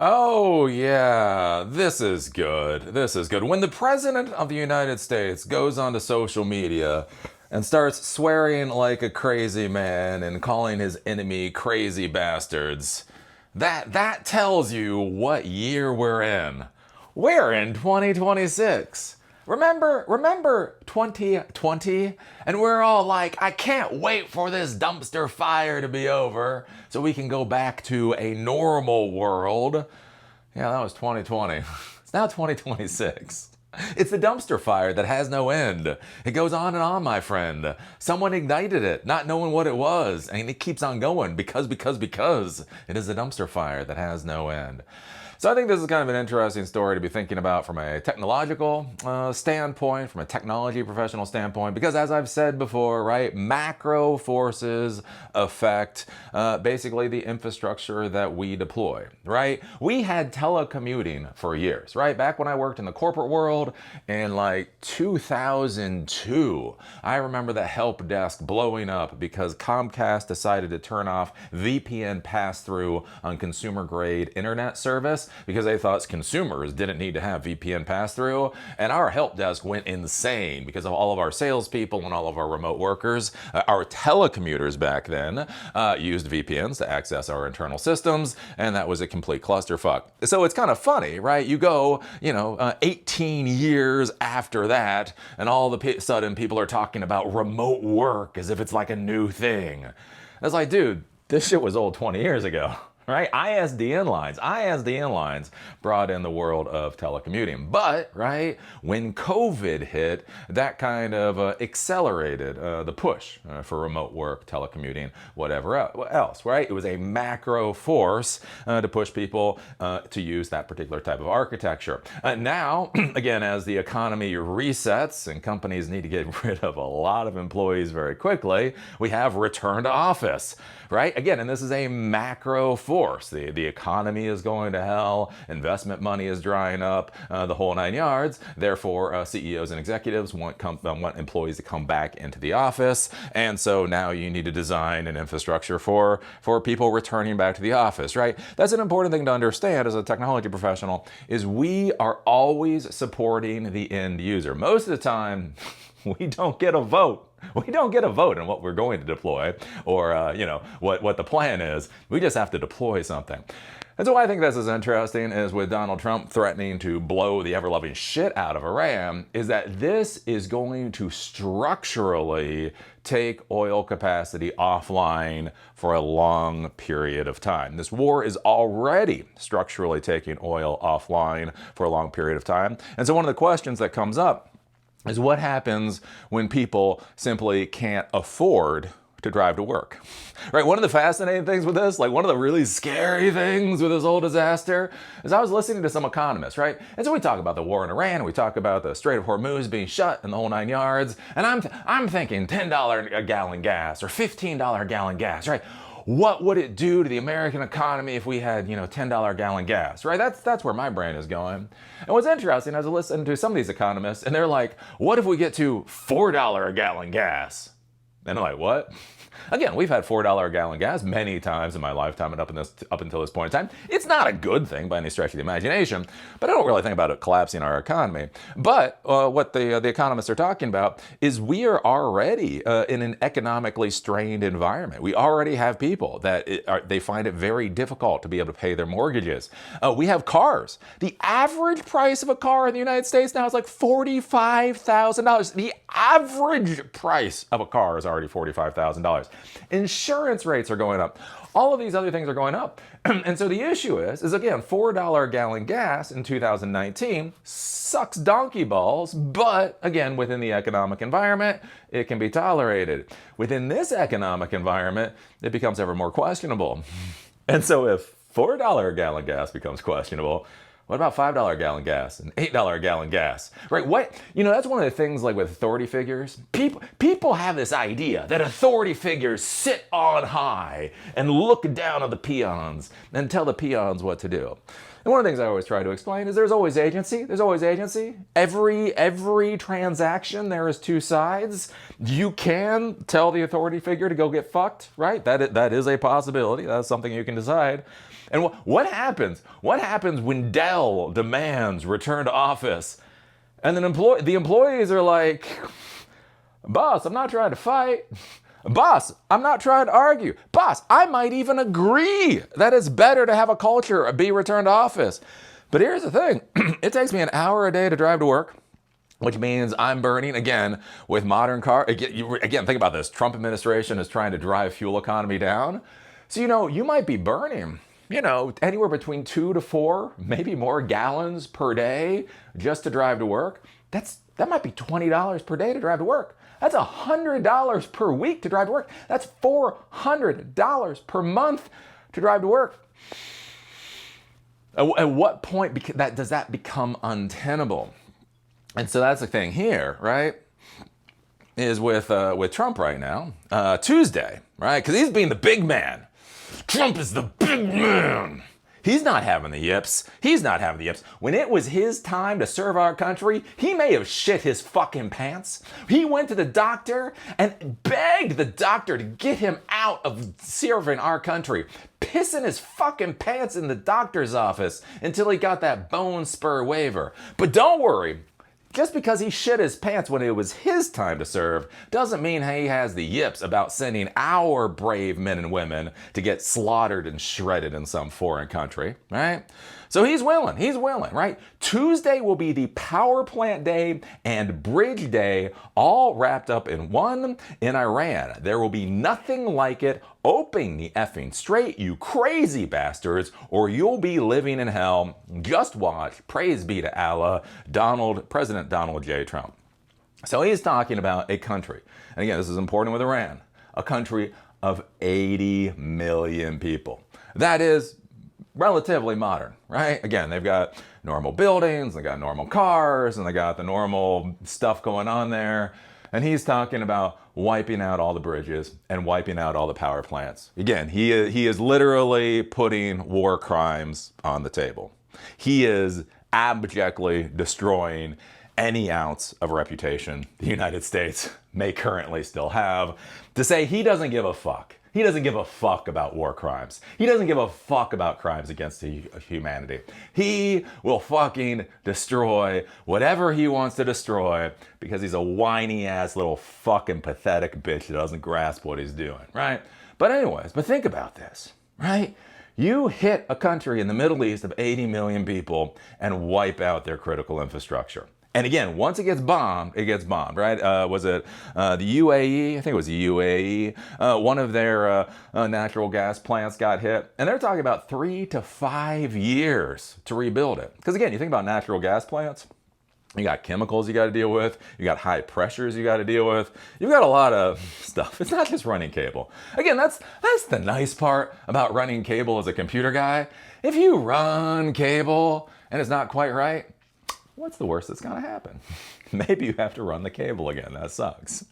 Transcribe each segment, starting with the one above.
Oh, yeah, this is good. This is good. When the President of the United States goes onto social media and starts swearing like a crazy man and calling his enemy crazy bastards, that tells you what year we're in. We're in 2026. Remember 2020? And we're all like, I can't wait for this dumpster fire to be over so we can go back to a normal world. Yeah, that was 2020. It's now 2026. It's the dumpster fire that has no end. It goes on and on, my friend. Someone ignited it, not knowing what it was, and it keeps on going because it is a dumpster fire that has no end. So I think this is kind of an interesting story to be thinking about from a technological standpoint, from a technology professional standpoint, because as I've said before, right, macro forces affect basically the infrastructure that we deploy, right? We had telecommuting for years, right? Back when I worked in the corporate world in like 2002, I remember the help desk blowing up because Comcast decided to turn off VPN pass-through on consumer grade internet service because they thought consumers didn't need to have VPN pass-through, and our help desk went insane because of all of our salespeople and all of our remote workers. Our telecommuters back then used VPNs to access our internal systems, and that was a complete clusterfuck. So it's kind of funny, right? You go, 18 years after that, and all of a sudden people are talking about remote work as if it's like a new thing. It's like, dude, this shit was old 20 years ago. Right? ISDN lines brought in the world of telecommuting. But, right, when COVID hit, that kind of accelerated the push for remote work, telecommuting, whatever else, right? It was a macro force to push people to use that particular type of architecture. Now, again, as the economy resets and companies need to get rid of a lot of employees very quickly, we have return to office, right? Again, and this is a macro force. The economy is going to hell, investment money is drying up, the whole nine yards. Therefore, CEOs and executives want employees to come back into the office. And so now you need to design an infrastructure for people returning back to the office, right? That's an important thing to understand as a technology professional, is we are always supporting the end user. Most of the time, we don't get a vote. We don't get a vote on what we're going to deploy or, what the plan is. We just have to deploy something. And so why I think this is interesting is with Donald Trump threatening to blow the ever-loving shit out of Iran, is that this is going to structurally take oil capacity offline for a long period of time. This war is already structurally taking oil offline for a long period of time. And so one of the questions that comes up is what happens when people simply can't afford to drive to work, right? One of the fascinating things with this, like one of the really scary things with this whole disaster, is I was listening to some economists, right? And so we talk about the war in Iran, we talk about the Strait of Hormuz being shut and the whole nine yards, and I'm thinking $10 a gallon gas or $15 a gallon gas, right? What would it do to the American economy if we had, $10 a gallon gas, right? That's where my brain is going. And what's interesting, as I listen to some of these economists, and they're like, what if we get to $4 a gallon gas? And I'm like, what? Again, we've had $4 a gallon gas many times in my lifetime and up until this point in time. It's not a good thing by any stretch of the imagination, but I don't really think about it collapsing our economy. But what the economists are talking about is we are already in an economically strained environment. We already have people that they find it very difficult to be able to pay their mortgages. We have cars. The average price of a car in the United States now is like $45,000. The average price of a car is already $45,000. Insurance rates are going up. All of these other things are going up. And so the issue is again, $4 a gallon gas in 2019 sucks donkey balls, but again, within the economic environment, it can be tolerated. Within this economic environment, it becomes ever more questionable. And so if $4 a gallon gas becomes questionable, what about $5 a gallon gas and $8 a gallon gas? Right? That's one of the things like with authority figures. People have this idea that authority figures sit on high and look down on the peons and tell the peons what to do. And one of the things I always try to explain is there's always agency. There's always agency. Every transaction, there is two sides. You can tell the authority figure to go get fucked, right? That is a possibility. That's something you can decide. And what happens? What happens when Dell demands return to office? And then the employees are like, boss, I'm not trying to fight. Boss, I'm not trying to argue. Boss, I might even agree that it's better to have a culture be returned to office. But here's the thing. It takes me an hour a day to drive to work, which means I'm burning, again, with modern car. Again, think about this. Trump administration is trying to drive fuel economy down. So, you might be burning, anywhere between 2 to 4, maybe more gallons per day just to drive to work. That might be $20 per day to drive to work. That's $100 per week to drive to work. That's $400 per month to drive to work. At what point does that become untenable? And so that's the thing here, right? Is with Trump right now, Tuesday, right? Because he's being the big man. Trump is the big man. He's not having the yips. He's not having the yips. When it was his time to serve our country, he may have shit his fucking pants. He went to the doctor and begged the doctor to get him out of serving our country, pissing his fucking pants in the doctor's office until he got that bone spur waiver. But don't worry. Just because he shit his pants when it was his time to serve doesn't mean he has the yips about sending our brave men and women to get slaughtered and shredded in some foreign country, right? So he's willing, right? Tuesday will be the power plant day and bridge day all wrapped up in one in Iran. There will be nothing like it. Open the effing straight, you crazy bastards, or you'll be living in hell. Just watch. Praise be to Allah. President Donald J. Trump. So he's talking about a country, and again, this is important with Iran, a country of 80 million people. That is relatively modern, right? Again, they've got normal buildings, they got normal cars, and they got the normal stuff going on there. And he's talking about wiping out all the bridges and wiping out all the power plants. Again, he is literally putting war crimes on the table. He is abjectly destroying any ounce of reputation the United States may currently still have to say he doesn't give a fuck. He doesn't give a fuck about war crimes. He doesn't give a fuck about crimes against humanity. He will fucking destroy whatever he wants to destroy because he's a whiny ass little fucking pathetic bitch that doesn't grasp what he's doing, right? But anyways, but think about this, right? You hit a country in the Middle East of 80 million people and wipe out their critical infrastructure. And again, once it gets bombed, right? Was it the UAE? I think it was the UAE. One of their natural gas plants got hit. And they're talking about 3 to 5 years to rebuild it. Because again, you think about natural gas plants, you got chemicals you got to deal with. You got high pressures you got to deal with. You've got a lot of stuff. It's not just running cable. Again, that's the nice part about running cable as a computer guy. If you run cable and it's not quite right, what's the worst that's gonna happen? Maybe you have to run the cable again. That sucks.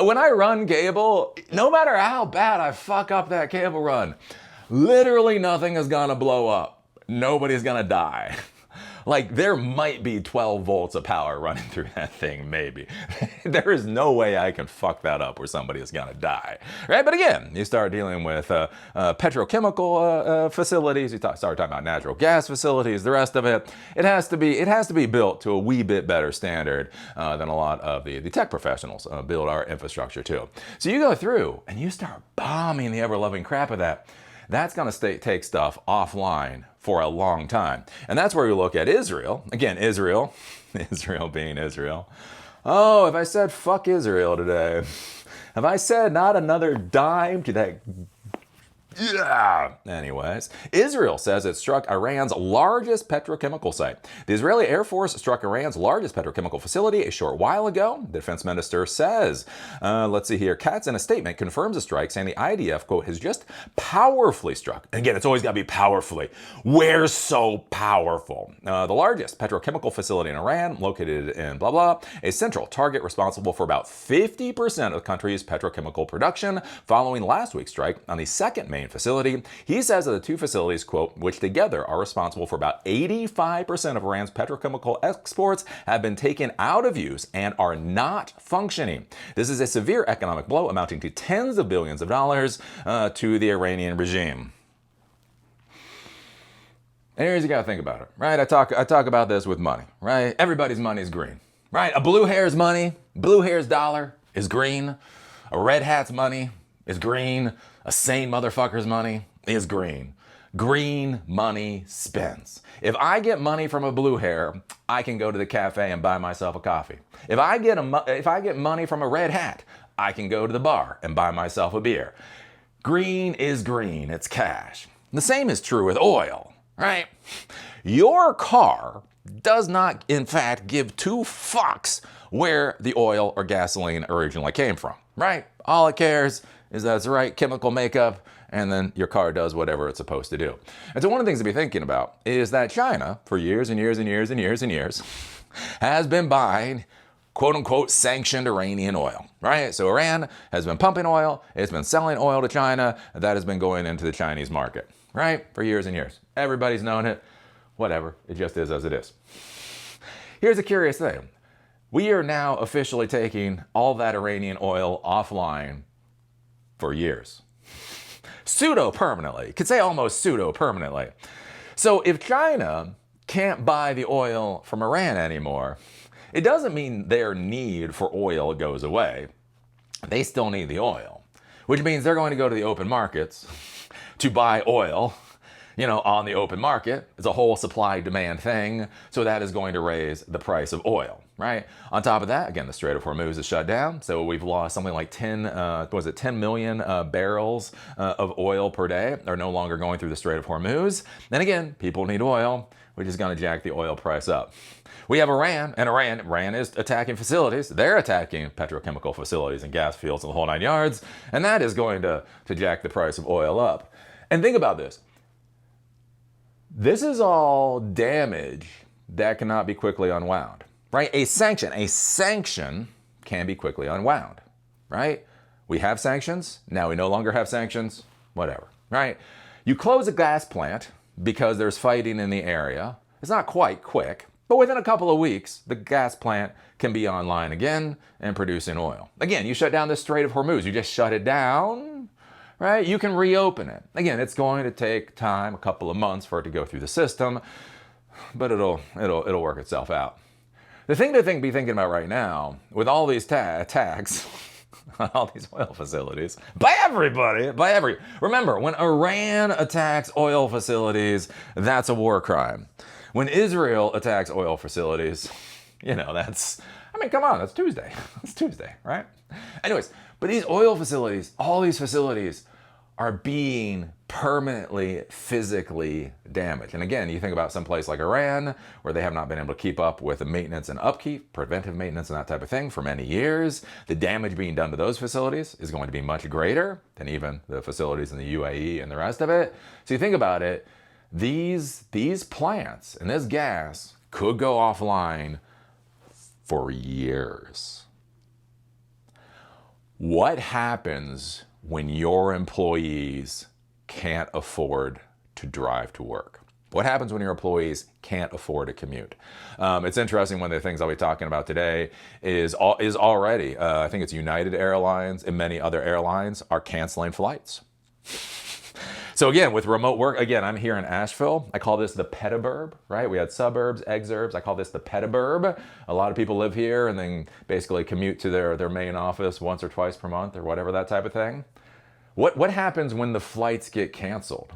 When I run cable, no matter how bad I fuck up that cable run, literally nothing is gonna blow up. Nobody's gonna die. Like, there might be 12 volts of power running through that thing, maybe. There is no way I can fuck that up where somebody is gonna die, right? But again, you start dealing with petrochemical facilities, you start talking about natural gas facilities, the rest of it. It has to be built to a wee bit better standard than a lot of the tech professionals build our infrastructure to. So you go through and you start bombing the ever-loving crap of that. That's going to take stuff offline for a long time. And that's where we look at Israel. Again, Israel being Israel. Oh, if I said fuck Israel today, have I said not another dime to that? Yeah. Anyways, Israel says it struck Iran's largest petrochemical site. The Israeli Air Force struck Iran's largest petrochemical facility a short while ago. The defense minister says, let's see here, Katz in a statement confirms the strike, saying the IDF, quote, has just powerfully struck. And again, it's always got to be powerfully. We're so powerful. The largest petrochemical facility in Iran, located in blah, blah, a central target responsible for about 50% of the country's petrochemical production, following last week's strike on the second main facility. He says that the two facilities, quote, which together are responsible for about 85% of Iran's petrochemical exports, have been taken out of use and are not functioning. This is a severe economic blow amounting to tens of billions of dollars to the Iranian regime. And here's you gotta think about it, right? I talk about this with money, right? Everybody's money is green, right? A blue hair's money, blue hair's dollar is green. A red hat's money is green. A sane motherfucker's money is green. Green money spends. If I get money from a blue hair, I can go to the cafe and buy myself a coffee. If I get money from a red hat, I can go to the bar and buy myself a beer. Green is green, it's cash. The same is true with oil, right? Your car does not, in fact, give two fucks where the oil or gasoline originally came from, right? All it cares is that it's the right chemical makeup, and then your car does whatever it's supposed to do. And so one of the things to be thinking about is that China, for years and years and years and years and years, has been buying quote unquote sanctioned Iranian oil, right? So Iran has been pumping oil, it's been selling oil to China, and that has been going into the Chinese market, right? For years and years. Everybody's known it, whatever, it just is as it is. Here's a curious thing. We are now officially taking all that Iranian oil offline for years. Pseudo-permanently, could say almost pseudo-permanently. So if China can't buy the oil from Iran anymore, it doesn't mean their need for oil goes away. They still need the oil, which means they're going to go to the open markets to buy oil, on the open market. It's a whole supply-demand thing, so that is going to raise the price of oil, right? On top of that, again, the Strait of Hormuz is shut down, so we've lost something like 10 million barrels of oil per day are no longer going through the Strait of Hormuz. And again, people need oil, which is going to jack the oil price up. We have Iran, and Iran is attacking facilities. They're attacking petrochemical facilities and gas fields and the whole 9 yards, and that is going to jack the price of oil up. And think about this. This is all damage that cannot be quickly unwound, right? A sanction can be quickly unwound, right? We have sanctions, now we no longer have sanctions, whatever, right? You close a gas plant because there's fighting in the area. It's not quite quick, but within a couple of weeks, the gas plant can be online again and producing oil. Again, you shut down the Strait of Hormuz, you just shut it down, right? You can reopen it. Again, it's going to take time, a couple of months for it to go through the system, but it'll work itself out. The thing to be thinking about right now, with all these attacks on all these oil facilities, remember, when Iran attacks oil facilities, that's a war crime. When Israel attacks oil facilities, come on, that's Tuesday. It's Tuesday, right? Anyways, but these oil facilities, all these facilities are being permanently, physically damaged. And again, you think about some place like Iran, where they have not been able to keep up with the maintenance and upkeep, preventive maintenance and that type of thing for many years. The damage being done to those facilities is going to be much greater than even the facilities in the UAE and the rest of it. So you think about it, these plants and this gas could go offline for years. What happens when your employees can't afford to drive to work? What happens when your employees can't afford a commute? It's interesting, one of the things I'll be talking about today is already, I think it's United Airlines and many other airlines are canceling flights. So again, with remote work, again, I'm here in Asheville. I call this the petaburb, right? We had suburbs, exurbs. I call this the petaburb. A lot of people live here and then basically commute to their main office once or twice per month or whatever, that type of thing. What happens when the flights get canceled?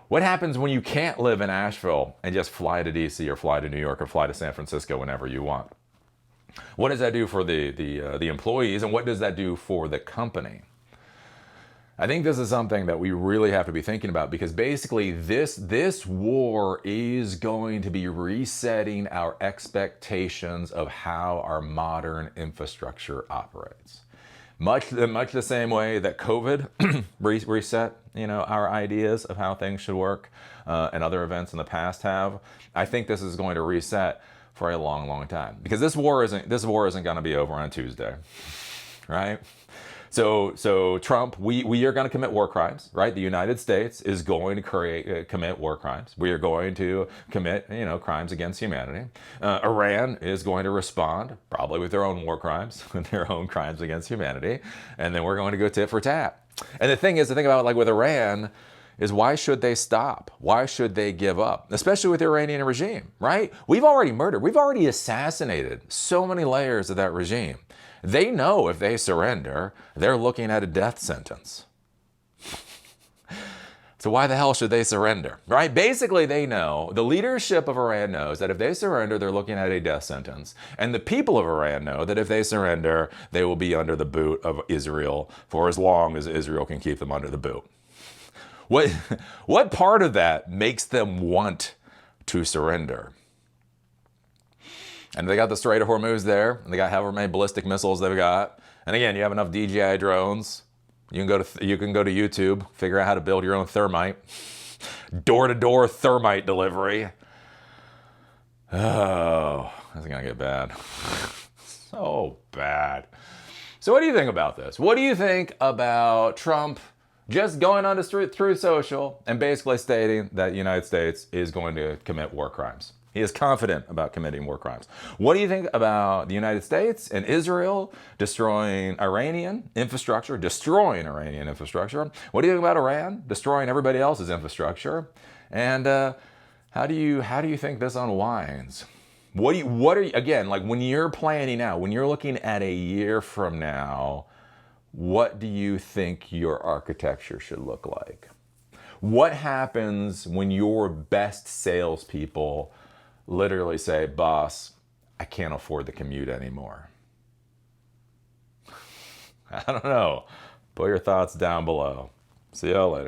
What happens when you can't live in Asheville and just fly to DC or fly to New York or fly to San Francisco whenever you want? What does that do for the employees, and what does that do for the company? I think this is something that we really have to be thinking about, because basically this war is going to be resetting our expectations of how our modern infrastructure operates. Much the same way that COVID reset, our ideas of how things should work, and other events in the past have. I think this is going to reset for a long, long time, because this war isn't going to be over on Tuesday, right? So Trump, we are going to commit war crimes, right? The United States is going to commit war crimes. We are going to commit, crimes against humanity. Iran is going to respond, probably with their own war crimes, with their own crimes against humanity. And then we're going to go tit for tat. And the thing is, to think about, like with Iran, is why should they stop? Why should they give up? Especially with the Iranian regime, right? We've already assassinated so many layers of that regime. They know if they surrender, they're looking at a death sentence. So why the hell should they surrender, right? Basically, they know, the leadership of Iran knows that if they surrender, they're looking at a death sentence. And the people of Iran know that if they surrender, they will be under the boot of Israel for as long as Israel can keep them under the boot. What part of that makes them want to surrender? And they got the Strait of Hormuz there, and they got however many ballistic missiles they've got. And again, you have enough DJI drones. You can go to YouTube, figure out how to build your own thermite. Door-to-door thermite delivery. Oh, that's gonna get bad. So bad. So what do you think about this? What do you think about Trump just going on the street through social and basically stating that the United States is going to commit war crimes? He is confident about committing war crimes. What do you think about the United States and Israel destroying Iranian infrastructure? What do you think about Iran destroying everybody else's infrastructure? And how do you think this unwinds? What are you, again, like when you're planning out, when you're looking at a year from now, what do you think your architecture should look like? What happens when your best salespeople literally say, boss, I can't afford the commute anymore? I don't know. Put your thoughts down below. See y'all later.